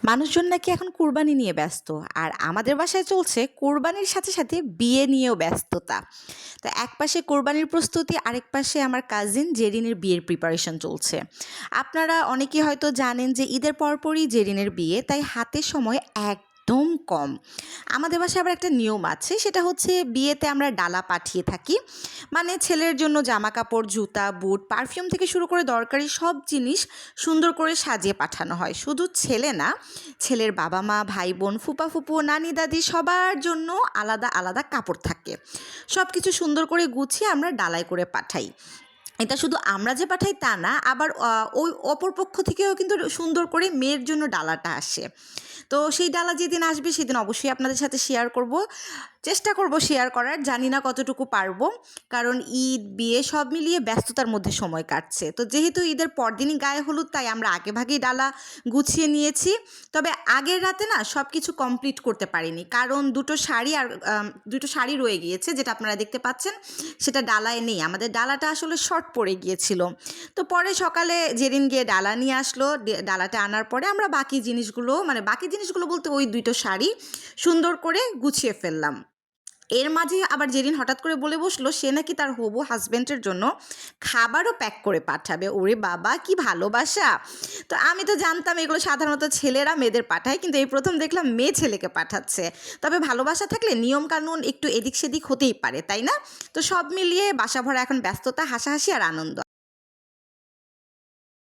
মানুষজন নাকি এখন কুরবানি নিয়ে ব্যস্ত। আর আমাদের বাসায় চলছে কোরবানির সাথে সাথে বিয়ে নিয়েও ব্যস্ততা। তো এক পাশে কোরবানির প্রস্তুতি, আরেক পাশে আমার কাজিন জেরিনের বিয়ের প্রিপারেশন চলছে। আপনারা অনেকেই হয়তো জানেন যে ঈদের পরপরই জেরিনের বিয়ে, তাই হাতে সময় একদম কম। আমাদের বাসায় আবার একটা নিয়ম আছে, সেটা হচ্ছে বিয়েতে আমরা ডালা পাঠিয়ে থাকি। মানে ছেলের জন্য জামা কাপড়, জুতা, বুট, পারফিউম থেকে শুরু করে দরকারি সব জিনিস সুন্দর করে সাজিয়ে পাঠানো হয়। শুধু ছেলে না, ছেলের বাবা মা, ভাই বোন, ফুপা ফুপু, নানি দাদি সবার জন্য আলাদা আলাদা কাপড় থাকে। সব কিছু সুন্দর করে গুছিয়ে আমরা ডালায় করে পাঠাই। এটা শুধু আমরা যে পাঠাই তা না, আবার ওই অপর পক্ষ থেকেও কিন্তু সুন্দর করে মেয়ের জন্য ডালাটা আসে। তো সেই ডালা যেদিন আসবে সেদিন অবশ্যই আপনাদের সাথে শেয়ার করব। চেষ্টা করব শেয়ার করার, জানি না কতটুকু পারবো, কারণ ঈদ বিয়ে সব মিলিয়ে ব্যস্ততার মধ্যে সময় কাটছে। তো যেহেতু ঈদের পরদিনই গায়ে হলুদ, তাই আমরা আগেভাগেই ডালা গুছিয়ে নিয়েছি। তবে আগের রাতে না সব কিছু কমপ্লিট করতে পারিনি, কারণ দুটো শাড়ি রয়ে গিয়েছে, যেটা আপনারা দেখতে পাচ্ছেন সেটা ডালায় নেই। আমাদের ডালাটা আসলে শর্ট পড়ে গিয়েছিল। তো পরে সকালে যেদিন গিয়ে ডালা নিয়ে আসলো, ডালাটা আনার পরে আমরা বাকি জিনিসগুলো বলতে ওই দুটো শাড়ি সুন্দর করে গুছিয়ে ফেললাম। এর মাঝে আবার যেদিন হঠাৎ করে বলে বসলো সে নাকি তার হবু হাজব্যান্ডের জন্য খাবারও প্যাক করে পাঠাবে। ওরে বাবা, কি ভালোবাসা! তো আমি তো জানতাম এগুলো সাধারণত ছেলেরা মেয়েদের পাঠায়, কিন্তু এই প্রথম দেখলাম মেয়ে ছেলেকে পাঠাচ্ছে। তবে ভালোবাসা থাকলে নিয়ম কানুন একটু এদিক সেদিক হতেই পারে, তাই না? তো সব মিলিয়ে বাসা ভরা এখন ব্যস্ততা, হাসাহাসি আর আনন্দ।